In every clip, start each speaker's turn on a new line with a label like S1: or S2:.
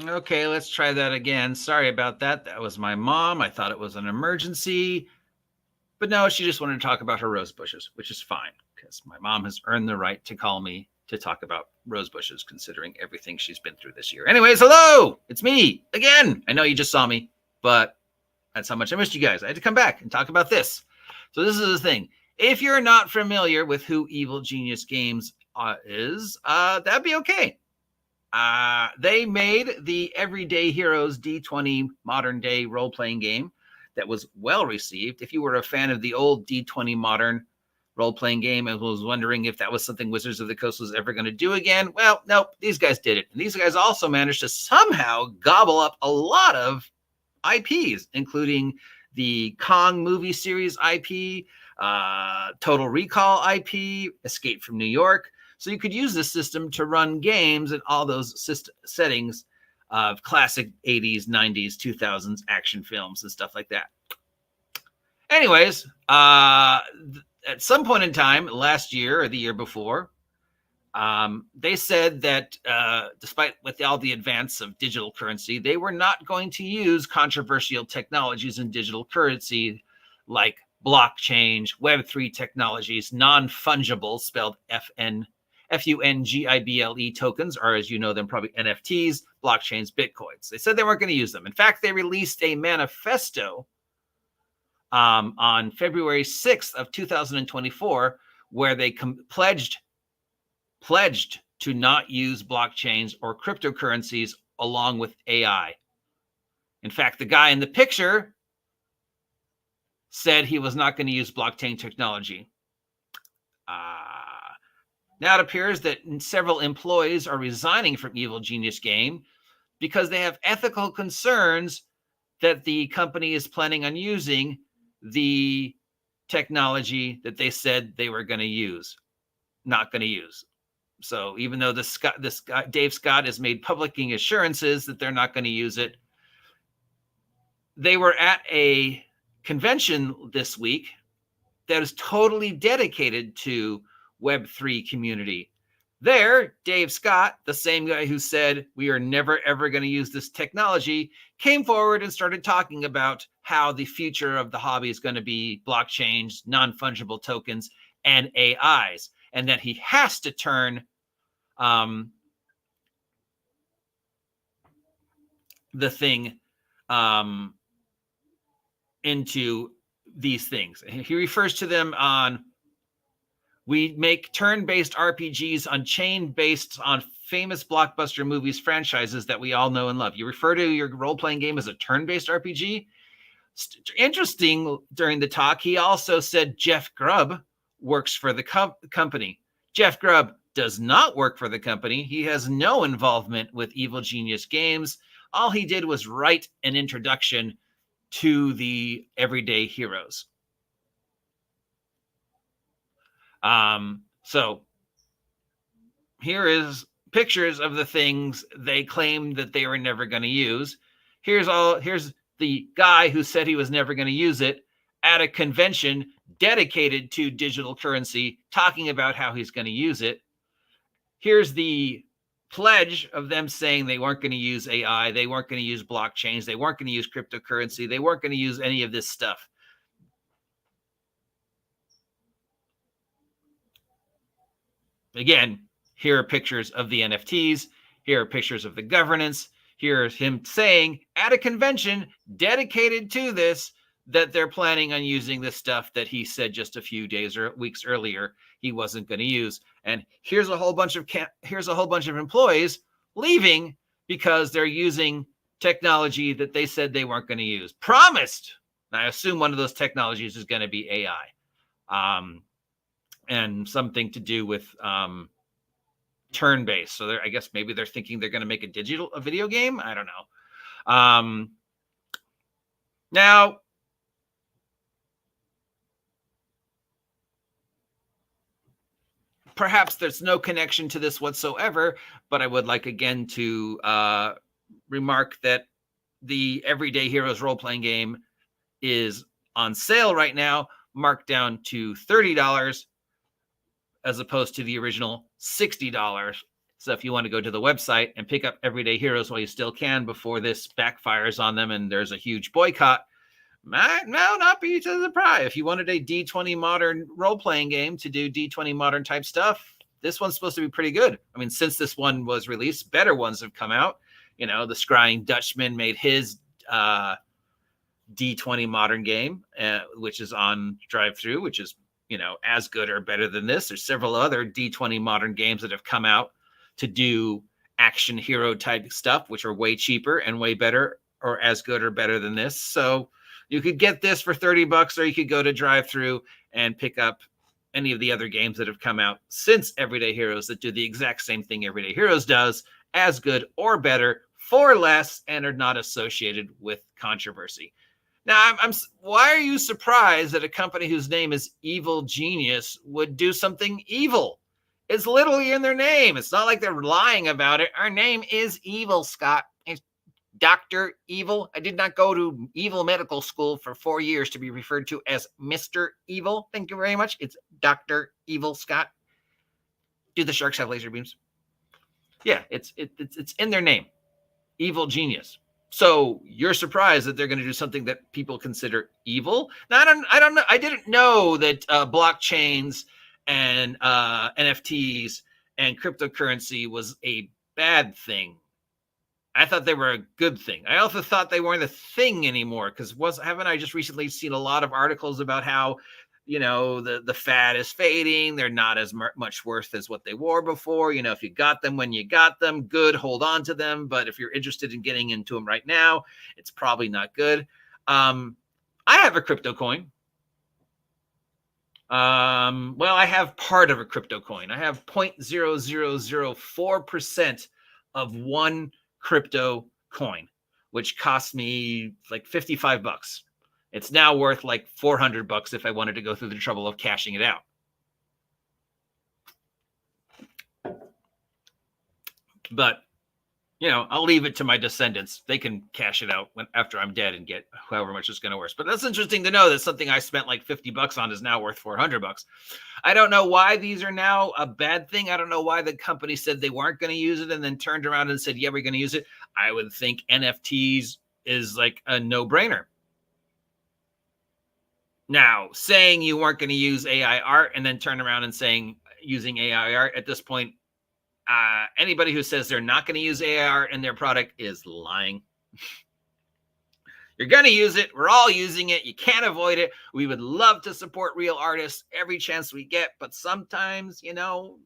S1: Okay, let's try that again. Sorry about that. That was my mom. I thought it was an emergency. But no, she just wanted to talk about her rose bushes, which is fine because my mom has earned the right to call me to talk about rose bushes, considering everything she's been through this year. Anyways, hello, it's me again. I know you just saw me, but that's how much I missed you guys. I had to come back and talk about this. So this is the thing. If you're not familiar with who Evil Genius Games is, that'd be okay. They made the Everyday Heroes D20 modern day role-playing game that was well received. If you were a fan of the old D20 modern role-playing game and was wondering if that was something Wizards of the Coast was ever going to do again, well, nope, these guys did it. And these guys also managed to somehow gobble up a lot of IPs, including the Kong movie series IP, Total Recall IP, Escape from New York. So you could use this system to run games in all those settings of classic 80s, 90s, 2000s action films and stuff like that. Anyways, at some point in time last year or the year before, they said that despite with all the advance of digital currency, they were not going to use controversial technologies in digital currency like blockchain, Web3 technologies, non-fungible, spelled FUNGIBLE tokens, or as you know them, probably NFTs, blockchains, bitcoins. They said they weren't going to use them. In fact, they released a manifesto on February 6th of 2024, where they pledged to not use blockchains or cryptocurrencies along with AI. In fact, the guy in the picture said he was not going to use blockchain technology. Now it appears that several employees are resigning from Evil Genius Game because they have ethical concerns that the company is planning on using the technology that they said they were going to use, not going to use. So even though this guy, Dave Scott, has made public assurances that they're not going to use it, they were at a convention this week that is totally dedicated to Web3 community. There, Dave Scott, the same guy who said we are never, ever going to use this technology, came forward and started talking about how the future of the hobby is going to be blockchains, non-fungible tokens, and AIs, and that he has to turn the thing into these things. He refers to them on, we make turn-based RPGs on chain based on famous blockbuster movies franchises that we all know and love. You refer to your role-playing game as a turn-based RPG? Interesting, during the talk, he also said Jeff Grubb works for the company. Jeff Grubb does not work for the company. He has no involvement with Evil Genius Games. All he did was write an introduction to the Everyday Heroes. So here is pictures of the things they claimed that they were never going to use. Here's the guy who said he was never going to use it at a convention dedicated to digital currency, talking about how he's going to use it. Here's the pledge of them saying they weren't going to use AI, they weren't going to use blockchains, they weren't going to use cryptocurrency, they weren't going to use any of this stuff. Again, here are pictures of the NFTs. Here are pictures of the governance. Here's him saying at a convention dedicated to this that they're planning on using this stuff that he said just a few days or weeks earlier he wasn't going to use. And here's a whole bunch of employees leaving because they're using technology that they said they weren't going to use. Promised. And I assume one of those technologies is going to be AI. And something to do with turn-based. So I guess maybe they're thinking they're going to make a video game. I don't know. Now, perhaps there's no connection to this whatsoever, but I would like again to remark that the Everyday Heroes role-playing game is on sale right now, marked down to $30, as opposed to the original $60 So if you want to go to the website and pick up Everyday Heroes while you still can before this backfires on them and there's a huge boycott, no, not be to the surprise. If you wanted a D20 modern role-playing game to do D20 modern type stuff, this one's supposed to be pretty good. I mean, since this one was released, better ones have come out. You know, the Scrying Dutchman made his D20 modern game, which is on Drivethrurpg, which is, you know, as good or better than this. There's several other D20 modern games that have come out to do action hero type stuff, which are way cheaper and way better or as good or better than this. So you could get this for $30, or you could go to Drivethrurpg and pick up any of the other games that have come out since Everyday Heroes that do the exact same thing Everyday Heroes does, as good or better, for less, and are not associated with controversy. Now, why are you surprised that a company whose name is Evil Genius would do something evil? It's literally in their name. It's not like they're lying about it. Our name is Evil, Scott. It's Dr. Evil. I did not go to Evil Medical School for 4 years to be referred to as Mr. Evil. Thank you very much. It's Dr. Evil, Scott. Do the sharks have laser beams? Yeah, it's in their name. Evil Genius. So you're surprised that they're going to do something that people consider evil? Now, I don't know. I didn't know that blockchains and NFTs and cryptocurrency was a bad thing. I thought they were a good thing. I also thought they weren't a thing anymore, because haven't I just recently seen a lot of articles about how, you know, the fad is fading. They're not as much worth as what they were before. You know, if you got them when you got them, good, hold on to them. But if you're interested in getting into them right now, it's probably not good. I have a crypto coin. Well, I have part of a crypto coin. I have 0.0004% of one crypto coin, which cost me like $55. It's now worth like $400 if I wanted to go through the trouble of cashing it out. But, you know, I'll leave it to my descendants. They can cash it out after I'm dead and get however much it's going to worth. But that's interesting to know that something I spent like $50 on is now worth $400. I don't know why these are now a bad thing. I don't know why the company said they weren't going to use it and then turned around and said, yeah, we're going to use it. I would think NFTs is like a no-brainer. Now, saying you weren't going to use AI art and then turn around and saying using AI art at this point, anybody who says they're not going to use AI art in their product is lying. You're going to use it. We're all using it. You can't avoid it. We would love to support real artists every chance we get, but sometimes, you know.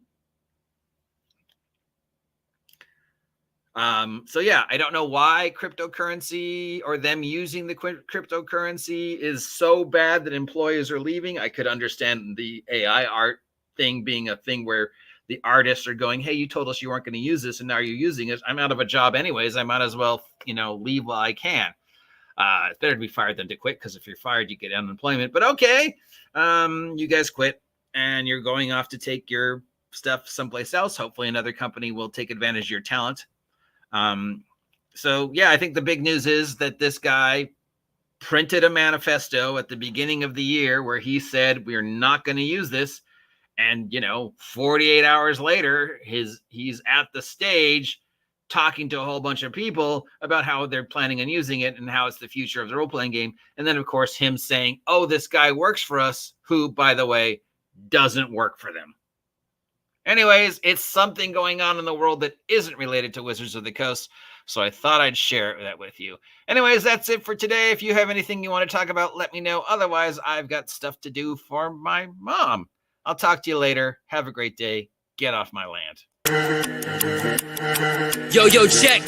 S1: So yeah, I don't know why cryptocurrency or them using the cryptocurrency is so bad that employees are leaving. I could understand the AI art thing being a thing where the artists are going, hey, you told us you weren't going to use this and now you're using it. I'm out of a job anyways. I might as well, you know, leave while I can. It's better to be fired than to quit, because if you're fired, you get unemployment. But okay, you guys quit and you're going off to take your stuff someplace else. Hopefully another company will take advantage of your talent. So yeah, I think the big news is that this guy printed a manifesto at the beginning of the year where he said, we're not going to use this. And, you know, 48 hours later, he's at the stage talking to a whole bunch of people about how they're planning on using it and how it's the future of the role-playing game. And then, of course, him saying, oh, this guy works for us, who, by the way, doesn't work for them. Anyways, it's something going on in the world that isn't related to Wizards of the Coast, so I thought I'd share that with you. Anyways, that's it for today. If you have anything you want to talk about, let me know. Otherwise, I've got stuff to do for my mom. I'll talk to you later. Have a great day. Get off my land.
S2: Yo, check.